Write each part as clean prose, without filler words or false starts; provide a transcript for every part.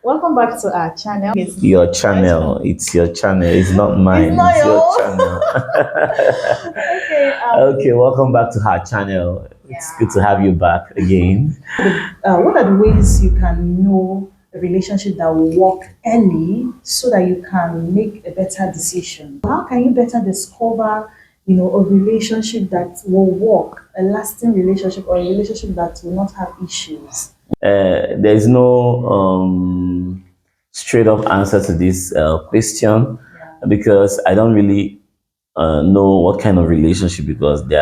Welcome back to our channel. Your channel. It's your channel. It's not mine. It's not your yours. channel. Okay. Welcome back to our channel. It's good to have you back again. What are the ways you can know a relationship that will work early so that you can make a better decision? How can you better discover, a relationship that will work, a lasting relationship, or a relationship that will not have issues? There's no straight up answer to this question because I don't really know what kind of relationship because do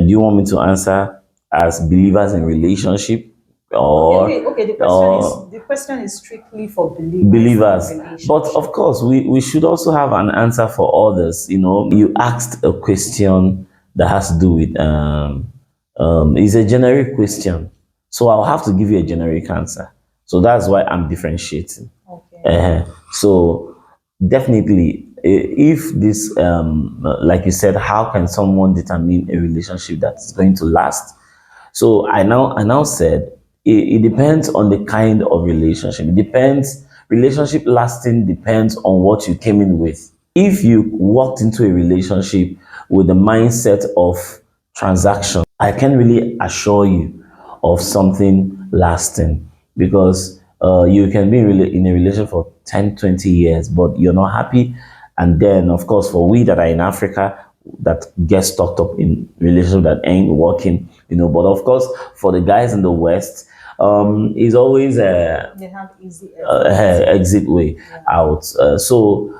you want me to answer as believers in relationship or Okay. The question is strictly for believers? But of course, we should also have an answer for others. You asked a question that has to do with it's a generic question, so I'll have to give you a generic answer. So that's why I'm differentiating. Okay. So definitely, if this, like you said, how can someone determine a relationship that's going to last? So I now said it depends on the kind of relationship. It depends. Relationship lasting depends on what you came in with. If you walked into a relationship with the mindset of transaction, I can really assure you of something lasting because you can be in a relationship for 10, 20 years, but you're not happy. And then, of course, for we that are in Africa, that get stuck up in relationship that ain't working, But of course, for the guys in the West, is always They have easy exit way out. So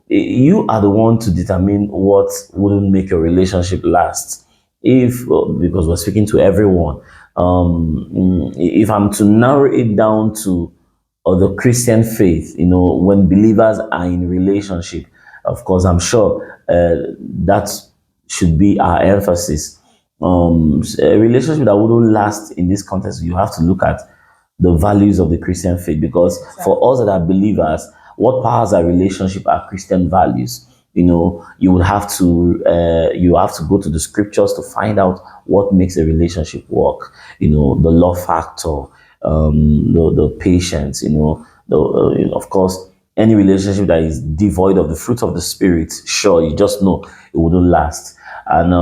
you are the one to determine what wouldn't make your relationship last. If because we're speaking to everyone, if I'm to narrow it down to the Christian faith, when believers are in relationship, of course, I'm sure that should be our emphasis. A relationship that wouldn't last in this context, you have to look at the values of the Christian faith because for us that are believers, what powers our relationship are Christian values. You would have to go to the scriptures to find out what makes a relationship work. The love factor, the patience. Of course, any relationship that is devoid of the fruit of the spirit, sure, you just know it wouldn't last. And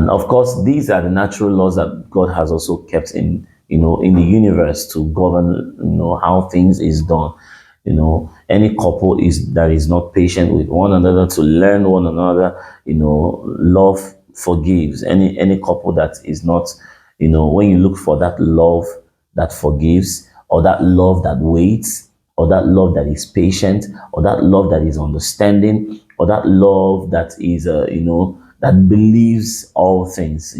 of course, these are the natural laws that God has also kept in the universe to govern, how things is done. Any couple that is not patient with one another to learn one another, love forgives. Any couple that is not, when you look for that love that forgives, or that love that waits, or that love that is patient, or that love that is understanding, or that love that is, that believes all things,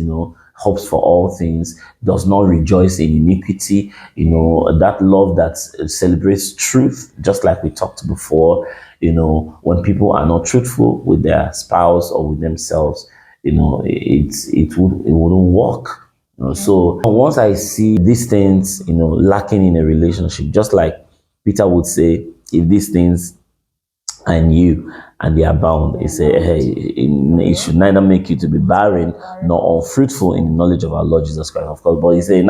hopes for all things, does not rejoice in iniquity, that love that celebrates truth, just like we talked before, when people are not truthful with their spouse or with themselves, it wouldn't work. So once I see these things, lacking in a relationship, just like Peter would say, if these things and you and they are bound, he say, hey, it should neither make you to be barren nor unfruitful in the knowledge of our Lord Jesus Christ, of course. But he said,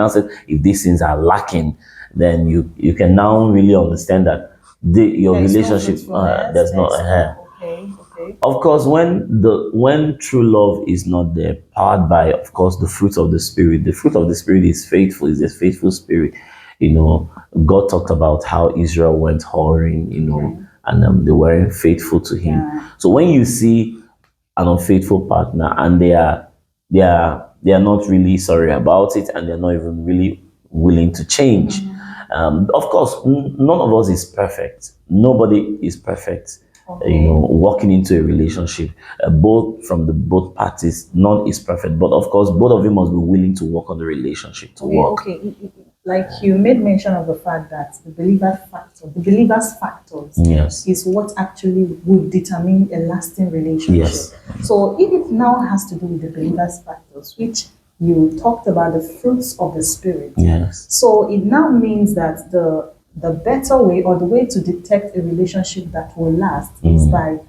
if these things are lacking, then you can now really understand that your relationship there's not Okay. Of course, when true love is not there, powered by, of course, the fruit of the spirit. The fruit of the spirit is faithful, is a faithful spirit. God talked about how Israel went whoring, and they weren't faithful to him. So when you see an unfaithful partner and they are not really sorry about it, and they're not even really willing to change. Of course, none of us is perfect. Nobody is perfect. Walking into a relationship, both from both parties, none is perfect. But of course, both of you must be willing to work on the relationship to work. Okay. Like you made mention of the fact that the believer's factors, yes, is what actually would determine a lasting relationship. Yes. So if it now has to do with the believer's factors, which you talked about the fruits of the spirit. Yes. So it now means that the better way, or the way to detect a relationship that will last, is by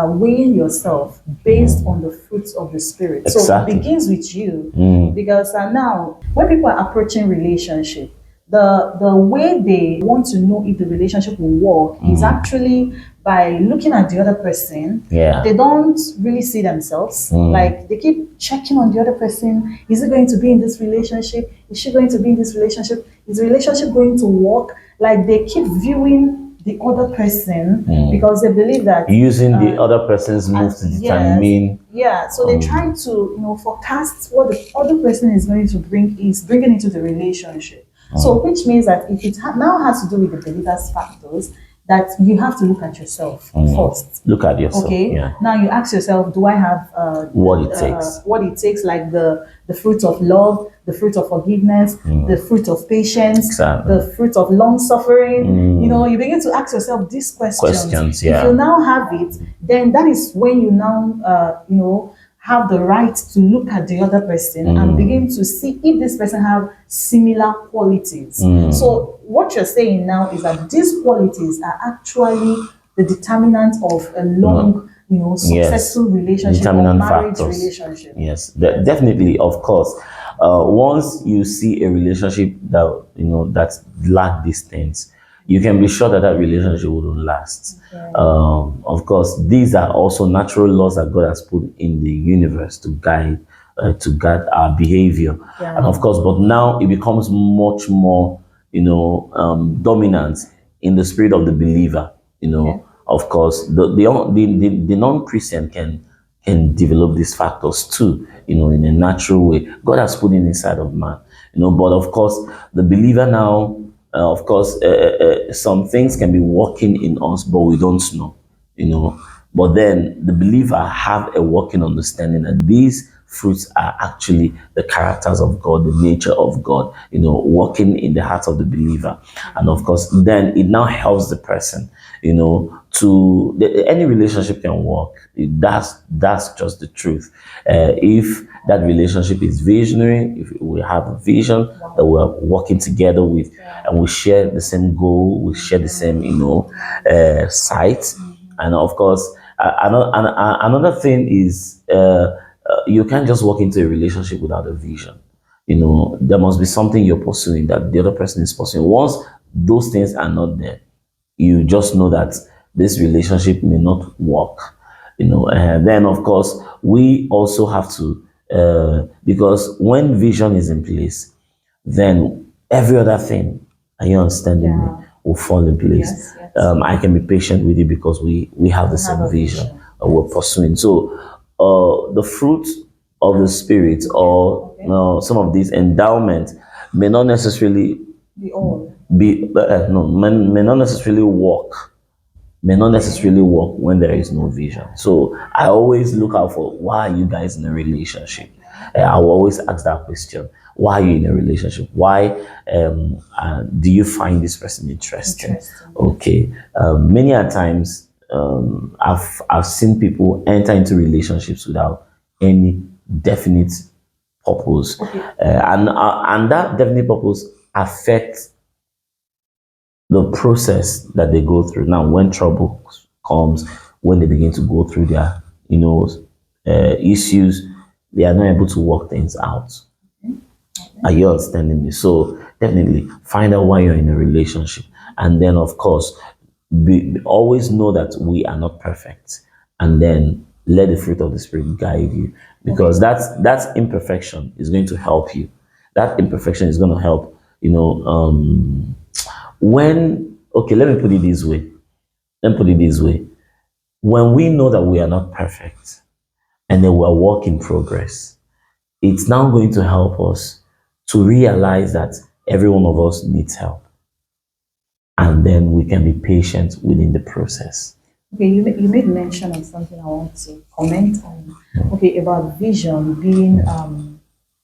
weighing yourself based on the fruits of the spirit. So it Exactly. begins with you, because now when people are approaching relationship, the way they want to know if the relationship will work is actually by looking at the other person. Yeah. They don't really see themselves. Like they keep checking on the other person. Is it going to be in this relationship? Is she going to be in this relationship? Is the relationship going to work? Like they keep viewing the other person because they believe that Using the other person's move to yes, determine. yeah. So they try to forecast what the other person is going to bringing into the relationship. So which means that if it now has to do with the believers factors, that you have to look at yourself first. Look at yourself. Okay. Yeah. Now you ask yourself, do I have What it takes. what it takes, like the fruit of love, the fruit of forgiveness, the fruit of patience, Exactly. the fruit of long suffering. You begin to ask yourself these questions. Yeah. If you now have it, then that is when you now have the right to look at the other person and begin to see if this person have similar qualities. So what you're saying now is that these qualities are actually the determinant of a long, successful relationship or Determinant marriage factors. relationship. Yes, definitely, of course. Once you see a relationship that lack these things, you can be sure that that relationship wouldn't last. Okay. Of course, these are also natural laws that God has put in the universe to guide our behavior. Yeah. And of course, but now it becomes much more, dominant in the spirit of the believer. Okay. Of course, the non-Christian can develop these factors too, in a natural way. God has put it inside of man, but of course, the believer now, of course, some things can be working in us, but we don't know. But then the believer have a working understanding that these fruits are actually the characters of God, the nature of God, working in the heart of the believer. And of course, then it now helps the person, any relationship can work. That's just the truth. If that relationship is visionary, if we have a vision that we're working together with, and we share the same goal, we share the same, sight, and of course, another thing is you can't just walk into a relationship without a vision. There must be something you're pursuing that the other person is pursuing. Once those things are not there, you just know that this relationship may not work. And then of course we also have to, because when vision is in place, then every other thing, are you understanding me, will fall in place. Yes. I can be patient with you because we have the same a vision vision. we're pursuing. So the fruit of the spirit, or some of these endowments, may not necessarily The all. be no may not necessarily work, when there is no vision. So I always look out for, why are you guys in a relationship? I will always ask that question: why are you in a relationship? Why do you find this person interesting? Okay. Many a times, I've seen people enter into relationships without any definite purpose, and that definite purpose affects the process that they go through. Now, when trouble comes, when they begin to go through their, issues, they are not able to work things out. Are you understanding me? So definitely find out why you're in a relationship, and then of course, always know that we are not perfect, and then let the fruit of the spirit guide you, because that's imperfection is going to help you. That imperfection is going to help. When okay, let me put it this way. Let me put it this way. When we know that we are not perfect, and then we're work in progress, it's now going to help us to realize that every one of us needs help. And then we can be patient within the process. Okay, you made mention of something I want to comment on. Okay, about vision being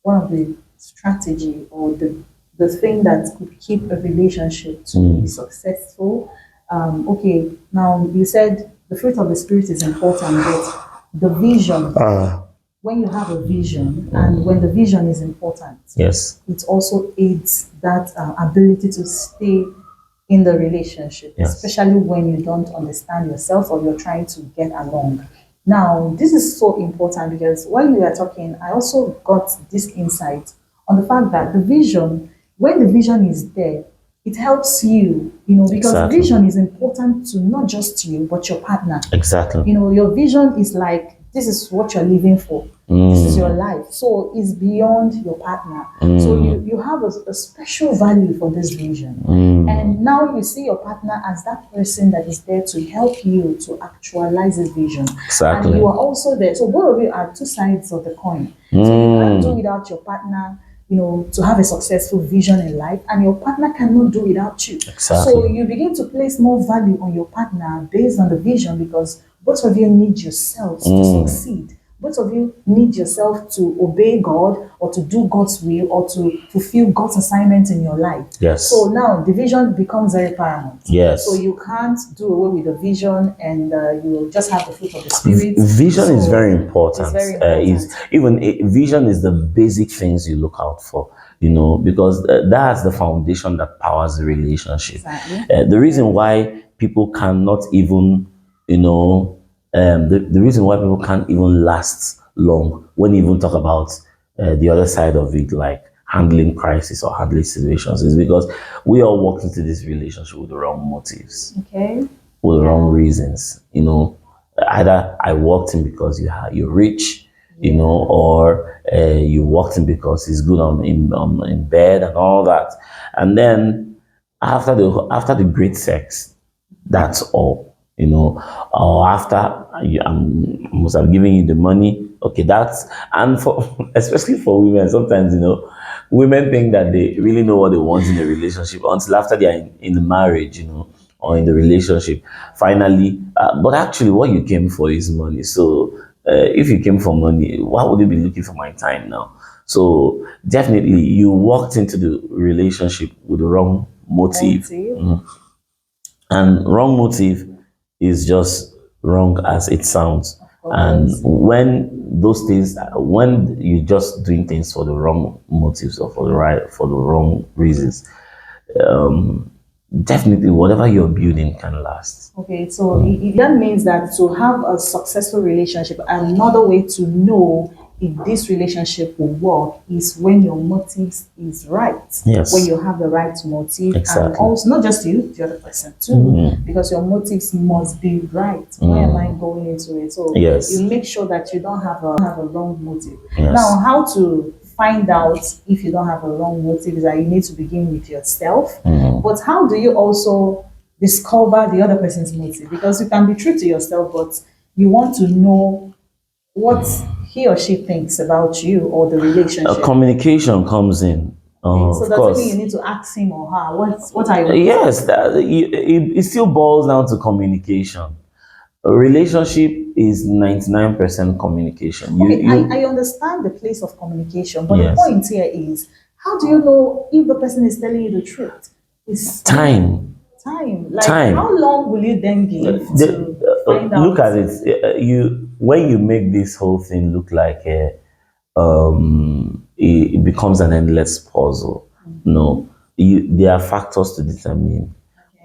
one of the strategy, or the thing that could keep a relationship to be successful. Okay, now you said the fruit of the spirit is important, but the vision. When you have a vision, and when the vision is important, Yes. it also aids that ability to stay in the relationship, Yes. especially when you don't understand yourself or you're trying to get along. Now, this is so important because while we were talking, I also got this insight on the fact that the vision, when the vision is there, it helps you, because Exactly. vision is important to not just you, but your partner. Exactly. Your vision is like, this is what you're living for. This is your life. So it's beyond your partner. So you have a special value for this vision. And now you see your partner as that person that is there to help you to actualize this vision. And Exactly. you are also there. So both of you are two sides of the coin. So you can't do without your partner, to have a successful vision in life, and your partner cannot do without you. So Exactly. you begin to place more value on your partner based on the vision because both of you need yourselves to succeed. Both of you need yourself to obey God or to do God's will or to fulfill God's assignment in your life. Yes. So now the vision becomes very paramount. Yes. So you can't do away with the vision and you will just have the fruit of the spirit. Vision is So very important. it's very important. Is even vision is the basic things you look out for. Because that's the foundation that powers the relationship. Exactly. The reason why people cannot even, the reason why people can't even last long when you even talk about the other side of it, like handling crisis or handling situations, is because we all walked into this relationship with the wrong motives, Okay. for the wrong Yeah. reasons. Either I walked in because you're rich, or you walked in because he's good in bed and all that, and then after the great sex, that's all. Or after I must have given you the money. Okay, that's and for especially for women, sometimes women think that they really know what they want in a relationship until after they are in the marriage, or in the relationship. Finally, but actually, what you came for is money. So, if you came for money, why would you be looking for my time now? So, definitely, you walked into the relationship with the wrong motive, Motive. and wrong motive is just wrong as it sounds. Of And course. when you just doing things for the wrong motives or for the wrong reasons, definitely whatever you're building can last. Okay, so that means that to have a successful relationship, another way to know if this relationship will work is when your motives is right. Yes. When you have the right motive, and Exactly. also not just you, the other person too, because your motives must be right. Why am I going into it? So Yes. you make sure that you don't have a wrong motive. Yes. Now, how to find out if you don't have a wrong motive is that you need to begin with yourself. But how do you also discover the other person's motive? Because you can be true to yourself, but you want to know what he or she thinks about you or the relationship. Communication comes in. Okay, so Of does it mean course. you need to ask him or her what are your Yes, it still boils down to communication. A relationship is 99% communication. Okay, I understand the place of communication, but the Yes. point here is how do you know if the person is telling you the truth? It's Time. time. Like Time. how long will you then give to find out? Look at it. You when you make this whole thing look like it becomes an endless puzzle. No, there are factors to determine.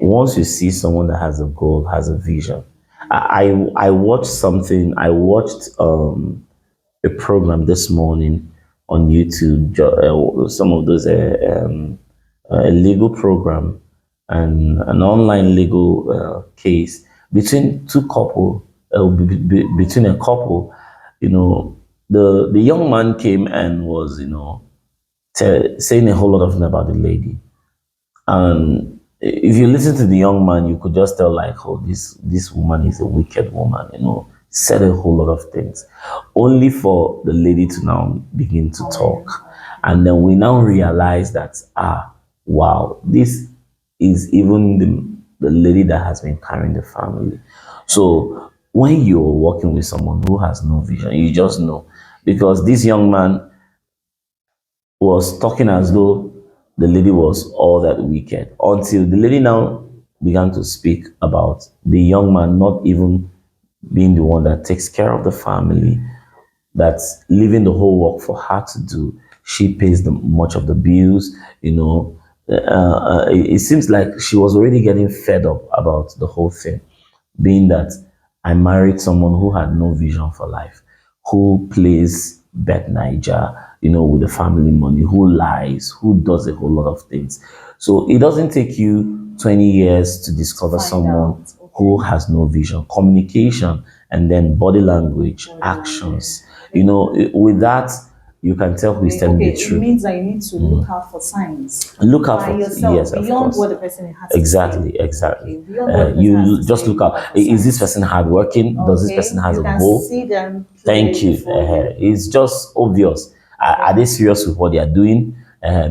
Once you see someone that has a goal, has a vision. I watched something. I watched a program this morning on YouTube. Some of those a legal program and an online legal case between between a couple. The young man came and was saying a whole lot of things about the lady, and if you listen to the young man, you could just tell like, oh, this woman is a wicked woman. Said a whole lot of things, only for the lady to now begin to talk, and then we now realize that wow, this is even the lady that has been carrying the family. So when you're working with someone who has no vision, you just know, because this young man was talking as though the lady was all that wicked until the lady now began to speak about the young man not even being the one that takes care of the family, that's leaving the whole work for her to do. She pays much of the bills, it seems like she was already getting fed up about the whole thing, being that I married someone who had no vision for life, who plays bet Niger, with the family money, who lies, who does a whole lot of things. So it doesn't take you 20 years to discover Find someone out. Okay. who has no vision, communication, and then body language, Body actions. With that, you can tell who is telling Okay, the it truth. means that you need to look out for signs Look out by for, yourself yes, of beyond course. what the person has Exactly, to say. exactly. Okay, beyond what the person You has to just say, look out. for Is this signs. person hardworking? Does this Okay, person has you a can goal? see them Thank clearly you. before you. It's just obvious. Are they serious with what they are doing?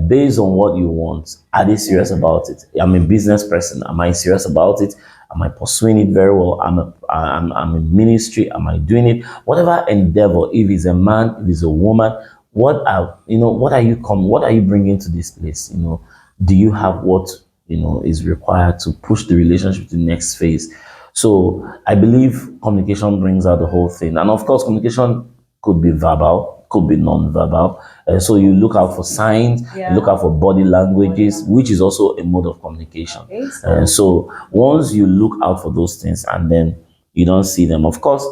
Based on what you want, are they serious about it? I'm a business person. Am I serious about it? Am I pursuing it very well? I'm in ministry. Am I doing it? Whatever endeavor, if it's a man, if it's a woman, what are you bringing to this place? Do you have what is required to push the relationship to the next phase? So I believe communication brings out the whole thing. And of course, communication could be verbal, could be non-verbal. So you look out for signs, you look Yeah. out for body languages, which is also a mode of communication. Okay, So once you look out for those things and then you don't see them, of course,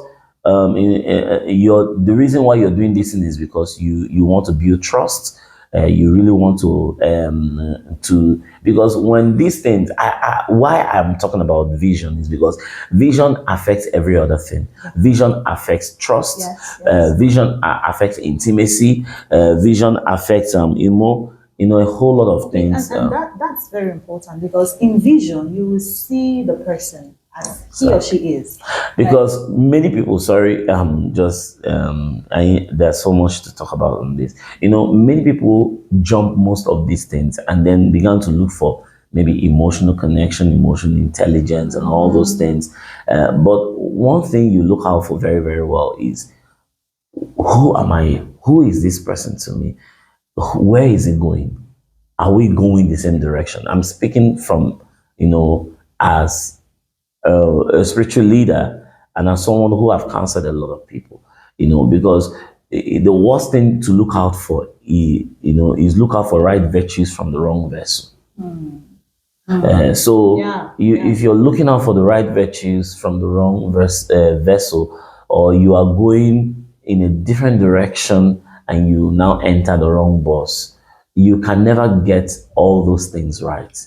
the reason why you're doing this thing is because you want to build trust. You really want to, because when these things, why I'm talking about vision is because vision affects every other thing. Vision affects trust. Yes. Vision affects intimacy. Vision affects a whole lot of Okay, things. and that's very important because in vision you will see the person as he or she is. Because many people, sorry, there's so much to talk about on this. Many people jump most of these things and then began to look for maybe emotional connection, emotional intelligence, and all those things. But one thing you look out for very, very well is, who am I? Who is this person to me? Where is it going? Are we going the same direction? I'm speaking from, as a spiritual leader and as someone who have counseled a lot of people, because the worst thing to look out for, is look out for right virtues from the wrong vessel. So if you're looking out for the right virtues from the wrong vessel, or you are going in a different direction and you now enter the wrong bus, you can never get all those things right.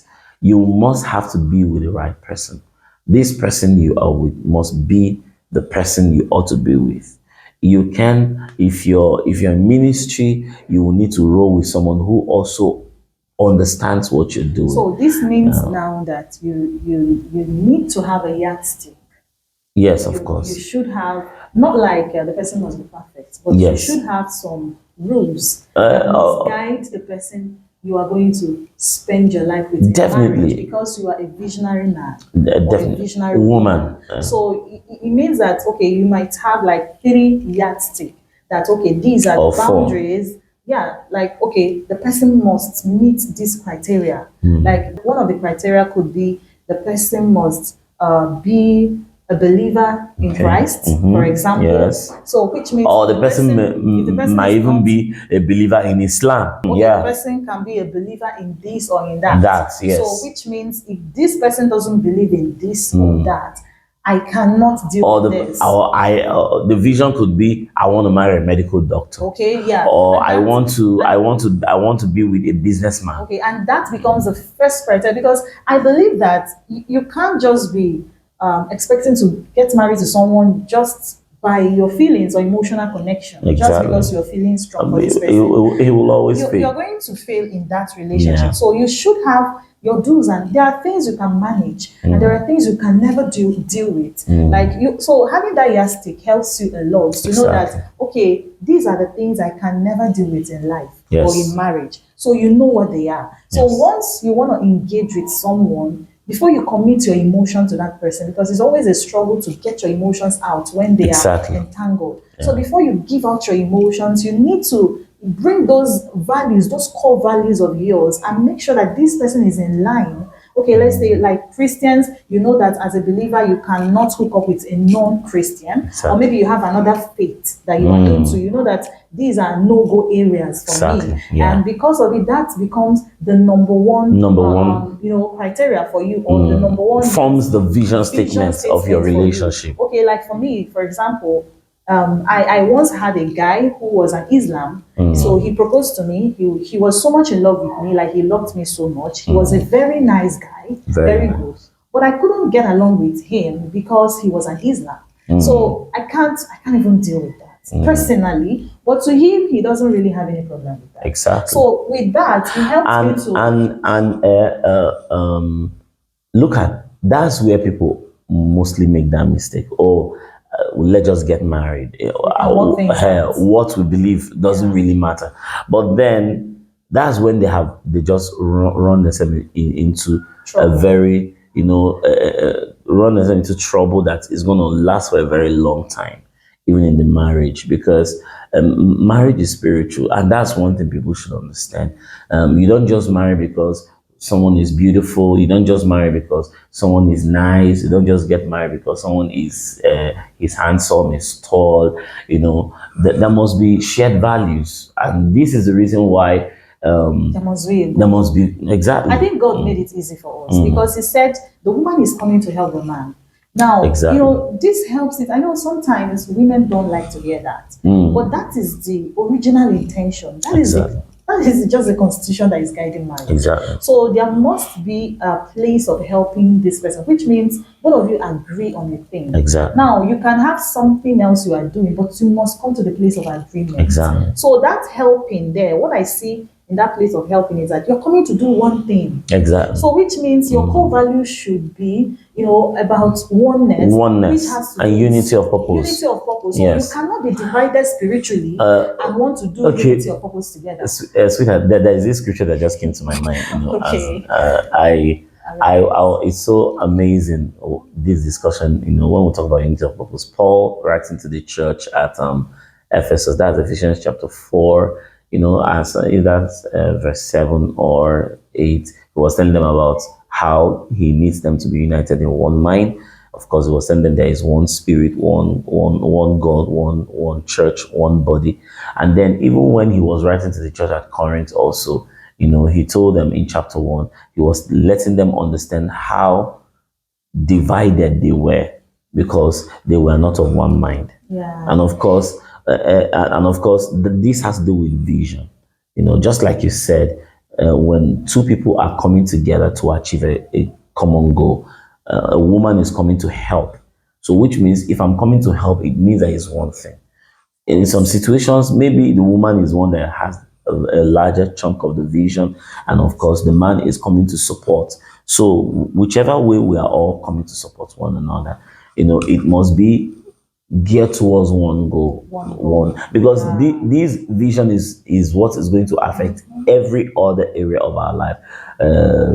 You must have to be with the right person. This person you are with must be the person you ought to be with. You can, if you're in ministry, you will need to roll with someone who also understands what you're doing. So this means now that you need to have a yardstick. Yes, of You course. should have, not like the person must be perfect, but Yes. you should have some rules that must guide the person you are going to spend your life with in Definitely. marriage, because you are a visionary man or a Definitely. visionary Woman. So it means that, okay, you might have like 3 yardstick that, okay, these are Or the 4. boundaries. Yeah, like, okay, the person must meet this criteria. Like one of the criteria could be the person must be a believer in Christ, for example. Yes. So which means Or the person if the person might is even not- be a believer in Islam. okay, Yeah. the person can be a believer in this or in that. That, yes. So which means if this person doesn't believe in this or that, I cannot deal Or with the this. the vision could be, I want to marry a medical doctor. Okay, yeah. Or And I want to be with a businessman. okay, and that becomes the first criteria, because I believe that you can't just be expecting to get married to someone just by your feelings or emotional connection, just Exactly. because you're feeling strong for this He person. will always You're fail. going to fail in that relationship. Yeah. So you should have your do's, and there are things you can manage and there are things you can never deal with. Like so having that yardstick helps you a lot to know Exactly. that, okay, these are the things I can never deal with in life Yes. or in marriage. So you know what they are. So Yes. once you want to engage with someone, before you commit your emotion to that person, because it's always a struggle to get your emotions out when they Exactly. are entangled. So before you give out your emotions, you need to bring those values, those core values of yours, and make sure that this person is in line. Okay, let's say like Christians, you know that as a believer you cannot hook up with a non-Christian, or Exactly. maybe you have another faith that you are into. You know that these are no-go areas for Exactly. me, Yeah. and because of it, that becomes the number one, criteria for you, or the number one Forms the vision statement of your statement for you. relationship. Okay, like for me, for example, I once had a guy who was an Islam. So he proposed to me. He was so much in love with me, like he loved me so much. He was a very nice guy, Very good. nice. But I couldn't get along with him because he was an Islam. So I can't even deal with that personally. But to him, he doesn't really have any problem with that. Exactly. So with that, he helped me to. Look at, that's where people mostly make that mistake. Oh, let's just get married. What we believe doesn't really matter. But then that's when they just run themselves into Trouble. a very, run themselves into trouble that is going to last for a very long time, even in the marriage, because marriage is spiritual, and that's one thing people should understand. You don't just marry because someone is beautiful. You don't just marry because someone is nice. You don't just get married because someone is handsome, is tall. There must be shared values, and this is the reason why There must be exactly. I think God made it easy for us because He said the woman is coming to help the man. Now, Exactly. this helps it. I know sometimes women don't like to hear that, but that is the original intention. That is just the constitution that is guiding marriage. Exactly. So there must be a place of helping this person, which means both of you agree on a thing. Exactly. Now, you can have something else you are doing, but you must come to the place of agreement. Exactly. So that helping there, what I see in that place of helping is that you're coming to do one thing. Exactly. So which means your core value should be, about oneness, which has to and do with unity of purpose. Unity of purpose. So Yes. you cannot be divided spiritually and want to do unity of purpose together. Sweetheart, there is this scripture that just came to my mind. Okay. It's so amazing, this discussion. When we talk about unity of purpose, Paul writes into the church at Ephesus. That's Ephesians chapter 4. As that's verse 7 or 8. He was telling them about how he needs them to be united in one mind. Of course, he was telling them there is one spirit, one God, one church, one body. And then even when he was writing to the church at Corinth also, he told them in chapter 1, he was letting them understand how divided they were because they were not of one mind. Yeah. And of course, this has to do with vision. Just like you said, when two people are coming together to achieve a common goal, a woman is coming to help. So which means if I'm coming to help, it means there is one thing. In some situations, maybe the woman is one that has a larger chunk of the vision, and of course the man is coming to support. So whichever way, we are all coming to support one another. It must be geared towards one goal. Because this vision is what is going to affect every other area of our life,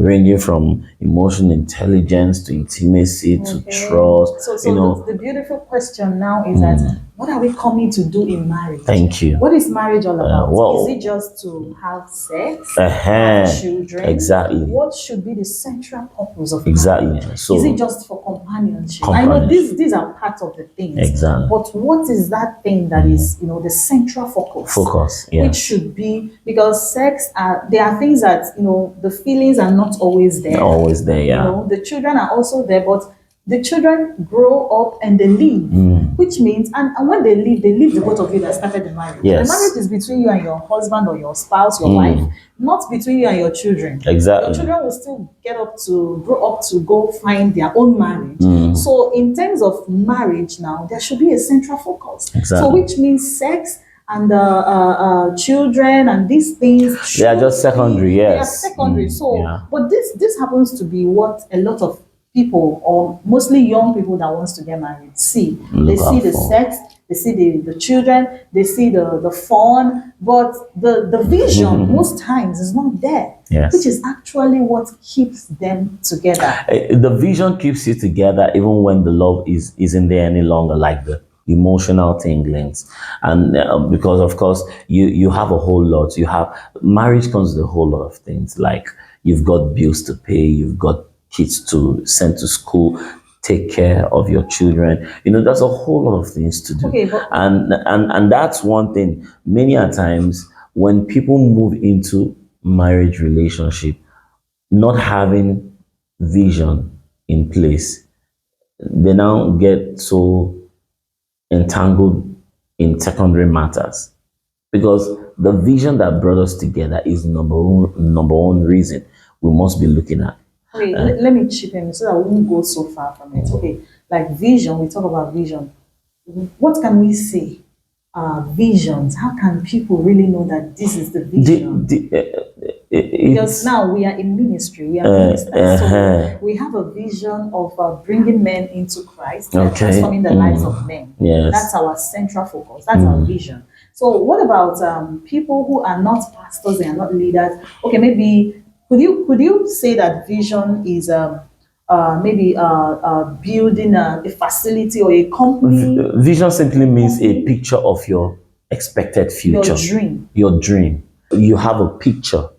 ranging from emotional intelligence to intimacy to trust. So the beautiful question now is that what are we coming to do in marriage? Thank you. What is marriage all about? Well, is it just to have sex, have children? Exactly. What should be the central purpose of Exactly. marriage? So, is it just for companionship? I know these are part of the things. Exactly. But what is that thing that is, the central focus? Yeah. Which should be, because sex, there are things that, the feelings are not always there. Always there, yeah. The children are also there, but the children grow up and they leave, which means, and when they leave the both of you that started the marriage. Yes. The marriage is between you and your husband or your spouse, your wife, not between you and your children. Exactly. Your children will still grow up to go find their own marriage. So in terms of marriage now, there should be a central focus. Exactly. So which means sex and children and these things, they are just secondary. Yes, they are secondary. But this happens to be what a lot of people, or mostly young people that wants to get married, see. They see the sex, they see the children, they see the fun, but the vision most times is not there. Yes. Which is actually what keeps them together. The vision keeps you together even when the love isn't there any longer, like the emotional tinglings. And because of course you have a whole lot. Marriage comes with a whole lot of things, like you've got bills to pay, you've got kids to send to school, take care of your children. There's a whole lot of things to do. Okay, but And that's one thing. Many a times when people move into marriage relationship, not having vision in place, they now get so entangled in secondary matters, because the vision that brought us together is number one reason we must be looking at. okay, let me chip in so that we won't go so far from it. Okay, like vision, we talk about vision. What can we say? Visions. How can people really know that this is the vision? Because It's now we are in ministry, we are ministers, so we have a vision of bringing men into Christ and okay. transforming the lives of men. Yes. That's our central focus. That's our vision. So, what about people who are not pastors? They are not leaders. Okay, maybe could you say that vision is maybe building a facility or a company? Vision simply means a picture of your expected future. Your dream. Your dream. You have a picture.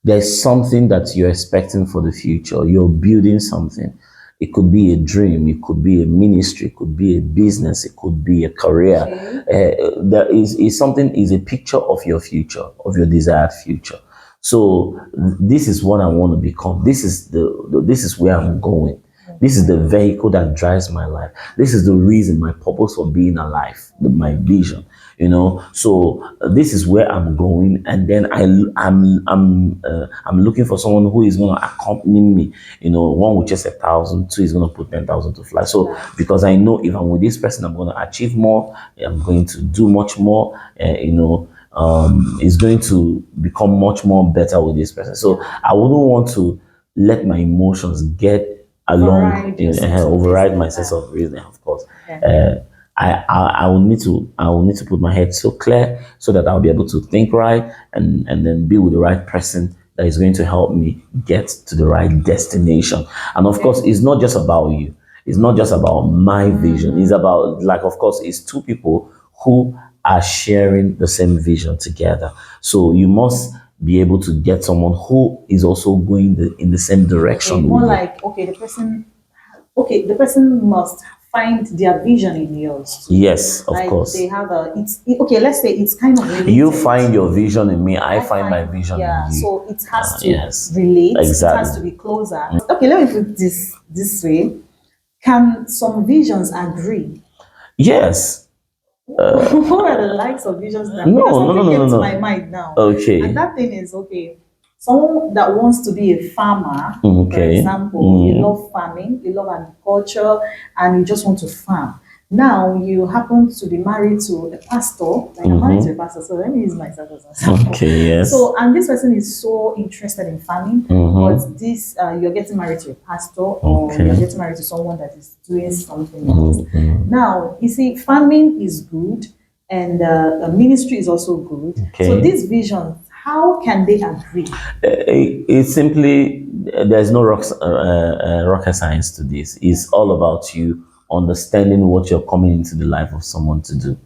There's something that you're expecting for the future. You're building something. It could be a dream. It could be a ministry. It could be a business. It could be a career. There is something, is a picture of your future, of your desired future. So this is what I want to become. This is where I'm going. This is the vehicle that drives my life. This is the reason, my purpose for being alive, my vision. So this is where I'm going, and then I'm looking for someone who is going to accompany me. One with just 1,000, two is going to put 10,000 to fly. So because I know if I'm with this person, I'm going to achieve more. I'm going to do much more. It's going to become much more better with this person. So I wouldn't want to let my emotions get along, override my sense of reason, of course. I will need to put my head so clear so that I'll be able to think right, and then be with the right person that is going to help me get to the right destination. And of course, it's not just about you. It's not just about my vision. It's about, like, of course, it's two people who are sharing the same vision together. So you must be able to get someone who is also going in the same direction. Okay, more like, the person must find their vision in yours too. Yes, of Like course. they have okay, let's say it's kind of related. You find your vision in me, I find my vision in you. So it has to yes, relate. exactly. It has to be closer. Okay, let me put this way. Can some visions agree? Yes. What are the likes of visions that? No, because something no, no, no, came to no. my mind now. Okay. And that thing is, okay, someone that wants to be a farmer, for Okay. example, you love farming, you love agriculture, and you just want to farm. Now you happen to be married to a pastor, like I'm married to a pastor, so let me use myself as an example. Okay, yes. So, and this person is so interested in farming, but this you're getting married to a pastor, or you're getting married to someone that is doing something else. Now, you see, farming is good, and ministry is also good. Okay. So, these visions, how can they agree? It's simply, there's no rocket science to this. It's all about you understanding what you're coming into the life of someone to do.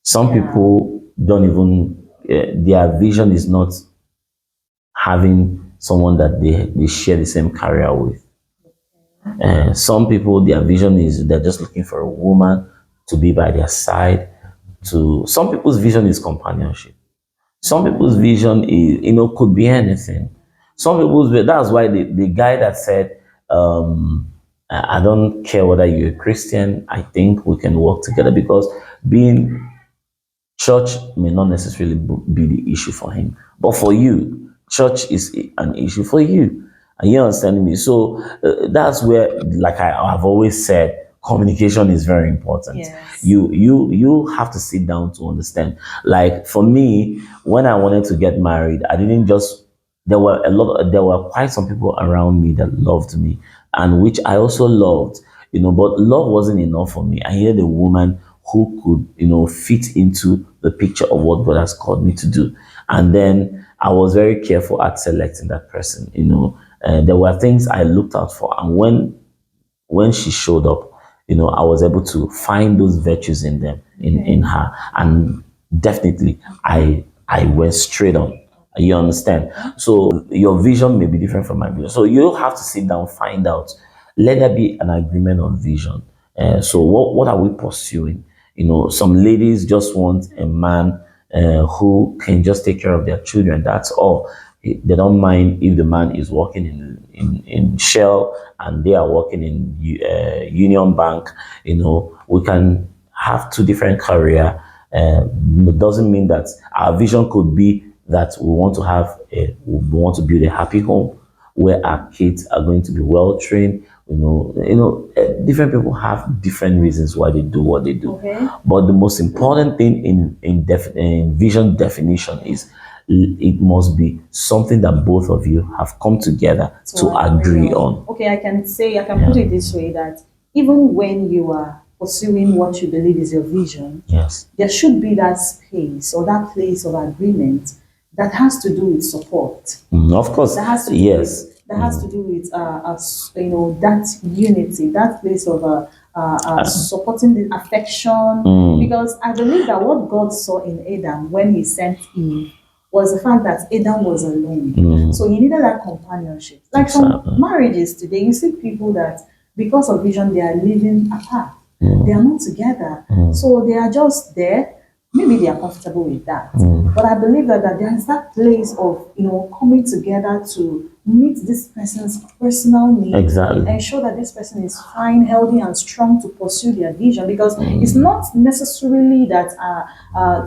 Some people don't even, their vision is not having someone that they share the same career with. Some people, their vision is they're just looking for a woman to be by their side. Some people's vision is companionship. Some people's vision is, could be anything. Some people's, that's why the guy that said, I don't care whether you're a Christian, I think we can work together, because being church may not necessarily be the issue for him. But for you, church is an issue for you. Are you understanding me? So that's where, like I've always said, communication is very important. Yes. You have to sit down to understand. Like for me, when I wanted to get married, I didn't just, there were quite some people around me that loved me, and which I also loved, but love wasn't enough for me. I needed a woman who could, fit into the picture of what God has called me to do. And then I was very careful at selecting that person. There were things I looked out for, and when she showed up, I was able to find those virtues in them, in her, and definitely I went straight on. You understand? So your vision may be different from my vision. So you have to sit down, find out. Let there be an agreement on vision. So what are we pursuing? Some ladies just want a man who can just take care of their children. That's all. They don't mind if the man is working in Shell and they are working in Union Bank. We can have two different career. It doesn't mean that our vision could be that we want to build a happy home where our kids are going to be well trained. Different people have different reasons why they do what they do. Okay. But the most important thing in vision definition is it must be something that both of you have come together to agree on. Okay, I can put it this way, that even when you are pursuing what you believe is your vision, Yes. there should be that space or that place of agreement that has to do with support. Of course. That has to do Yes. that has to do with that unity, that place of supporting the affection. Because I believe that what God saw in Adam when He sent Eve was the fact that Adam was alone, so he needed that companionship. Like some marriages today, you see people that because of vision they are living apart. They are not together, so they are just there. Maybe they are comfortable with that, but I believe that there is that place of coming together to meet this person's personal needs, Exactly. ensure that this person is fine, healthy, and strong to pursue their vision. Because it's not necessarily that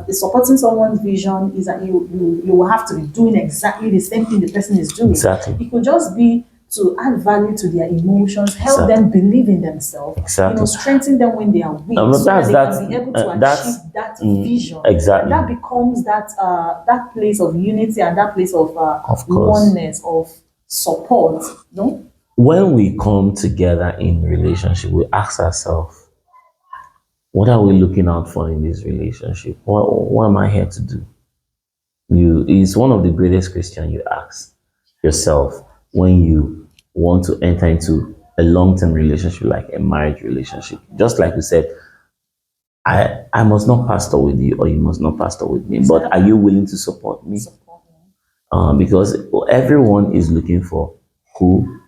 supporting someone's vision is that you will have to be doing exactly the same thing the person is doing. Exactly. It could just be to add value to their emotions, help them believe in themselves, Exactly. strengthen them when they are weak, so that they can be able to achieve that vision. Exactly. And that becomes that place of unity and that place of course. oneness, of support. No? When we come together in relationship, we ask ourselves, what are we looking out for in this relationship? What am I here to do? It's one of the greatest questions you ask yourself when you want to enter into a long-term relationship, like a marriage relationship. Just like we said, I must not pastor with you, or you must not pastor with me, but are you willing to support me? Because everyone is looking for who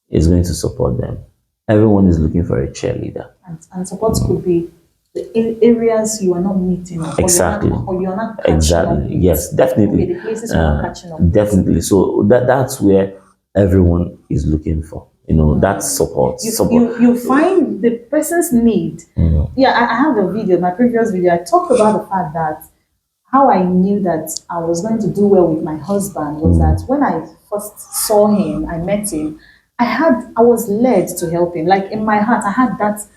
is going to support them. Everyone is looking for a cheerleader. And support could be the areas you are not meeting, Exactly. or you're not catching Exactly. up with. Yes, definitely. Okay, the places you're not catching up with. Definitely. So that's where everyone is looking for. That's support. You find the person's need. Yeah, I have a video, my previous video, I talked about the fact that how I knew that I was going to do well with my husband was that when I first saw him, I met him, I was led to help him. Like in my heart, I had that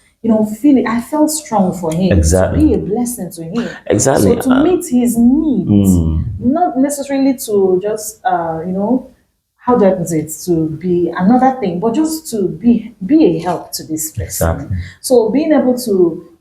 feeling. I felt strong for him. Exactly. To be a blessing to him. Exactly. So to meet his needs, not necessarily to just how do I put it, to be another thing, but just to be a help to this person. Exactly. So being able to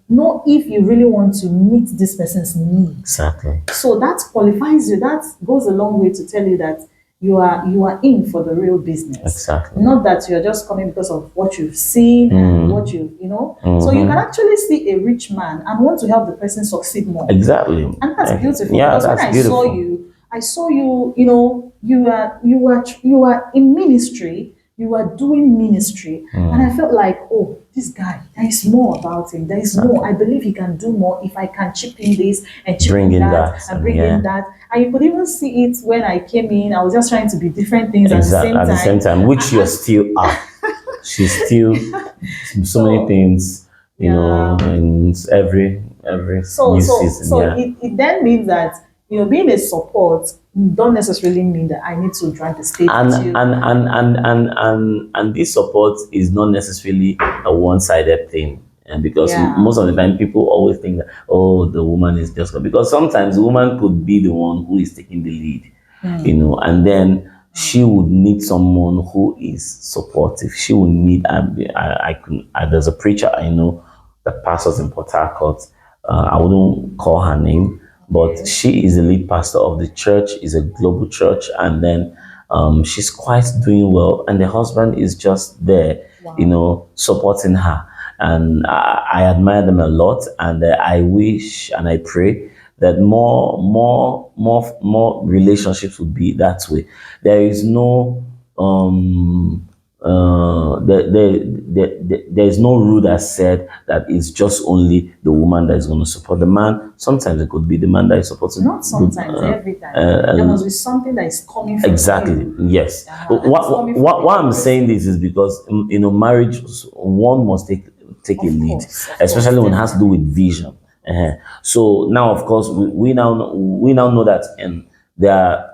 know if you really want to meet this person's needs. Exactly. So that qualifies you. That goes a long way to tell you that you are in for the real business. Exactly. Not that you're just coming because of what you've seen and what So you can actually see a rich man and want to help the person succeed more. Exactly. And that's beautiful. Yeah, because that's when beautiful. I saw you, you are in ministry, you are doing ministry, and I felt like, oh, this guy, there is more about him. There is more. I believe he can do more if I can chip in this and chip Bring in in that, that, and bring yeah. in that. And you could even see it when I came in. I was just trying to be different things Exactly. At the same time, which you still are. She's still so many things, in every new season. So yeah. it then means that being a support don't necessarily mean that I need to drag the stage and with you. and this support is not necessarily a one-sided thing, and because Yeah. most of the time people always think that, oh, the woman is just, because sometimes the woman could be the one who is taking the lead, and then she would need someone who is supportive. She would need there's a preacher I know that pastors in Port Harcourt. I wouldn't call her name, but she is the lead pastor of the church, is a global church, and then she's quite doing well, and the husband is just there, supporting her. And I admire them a lot, and I wish and I pray that more relationships would be that way. There is no there's no rule that said that it's just only the woman that is going to support the man. Sometimes it could be the man that is supporting. Not sometimes, every time. There must be something that is coming from Exactly. you. Yes. And it's coming from the Why I'm person. saying this is because marriage, one must take a Of lead, course, of especially course, when it has to do with vision. So now, of course, we now know that there are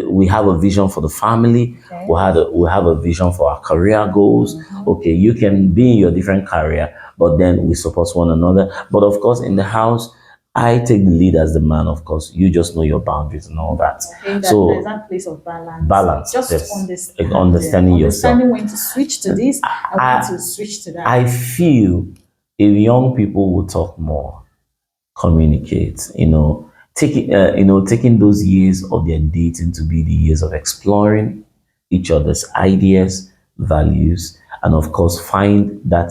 we have a vision for the family. Okay. We have a vision for our career goals. Okay, you can be in your different career, but then we support one another. But of course, in the house, I take the lead as the man. Of course, you just know your boundaries and all that. Okay, So there's that place of balance. balance, Just yes. understanding Yourself. understanding when to switch to this and when to switch to that. I feel if young people will talk more, communicate, taking those years of their dating to be the years of exploring each other's ideas, values, and of course find that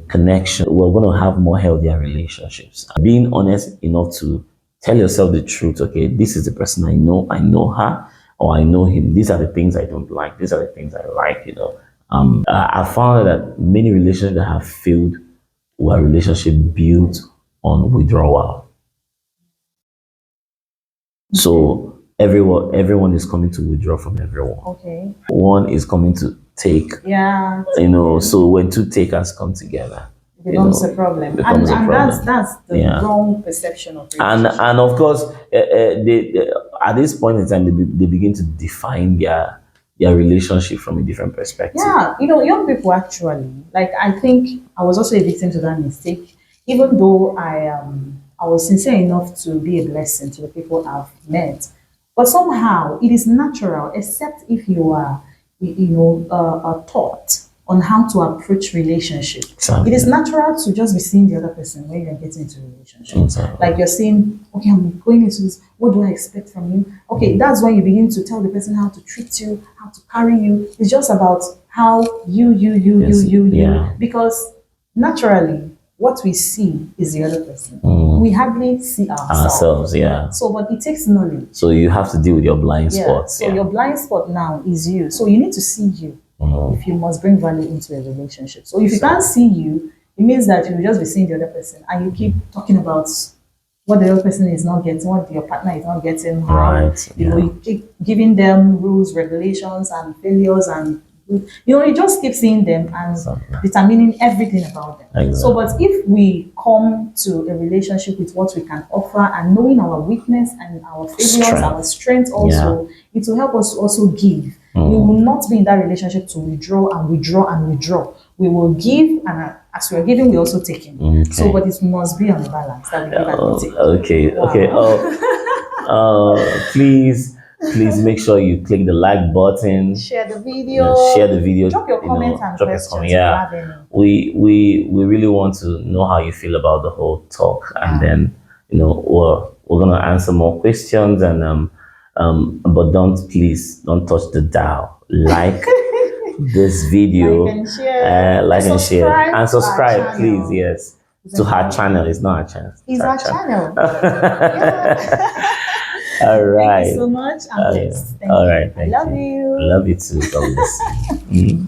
connection. We're going to have more healthier relationships. Being honest enough to tell yourself the truth. Okay, this is the person I know her, or I know him. These are the things I don't like. These are the things I like. I found that many relationships that have failed were relationships built on withdrawal. So everyone is coming to withdraw from everyone. Okay. One is coming to take. Yeah. So when two takers come together, It becomes a problem. becomes a And problem. that's the Yeah. wrong perception of And relationship. of course, they at this point in time they begin to define their relationship from a different perspective. Yeah, young people actually, like I think I was also a victim to that mistake, even though I was sincere enough to be a blessing to the people I've met. But somehow it is natural, except if you are, taught on how to approach relationship. Exactly. It is natural to just be seeing the other person when you're getting into a relationship. Exactly. Like you're saying, okay, I'm going into this. What do I expect from you? Okay, that's when you begin to tell the person how to treat you, how to carry you. It's just about how Yes, you. yeah. Because naturally, what we see is the other person. We hardly see Ourselves, yeah. So, but it takes knowledge. So you have to deal with your blind Yeah. spots. So Yeah. your blind spot now is you. So you need to see you if you must bring value into a relationship. So if you can't see you, it means that you will just be seeing the other person and you keep talking about what the other person is not getting, what your partner is not getting, how Right, you know yeah. you keep giving them rules, regulations, and failures, and you just keep seeing them and Exactly. determining everything about them. So, Exactly. but if we come to a relationship with what we can offer and knowing our weakness and our failures, Strength. our strength also, it will help us to also give. We will not be in that relationship to withdraw and withdraw and withdraw. We will give, and as we are giving, we also taking. Okay. So, but it must be on a balance that we give and we take. Okay. Wow. Okay. Please make sure you click the like button. Share the video. Share the video. Drop your comments and drop your questions comment. if you Yeah, have any. we really want to know how you feel about the whole talk, and then we're gonna answer more questions, and but please don't touch the dial. Like this video, Like and share. like and share, and to our subscribe, please. channel. Yes, to her channel. It's not our channel. It's our channel. All right. Thank you so much. I'm blessed. Thank All you. right. Thank I love you. you. I love you too. God bless you.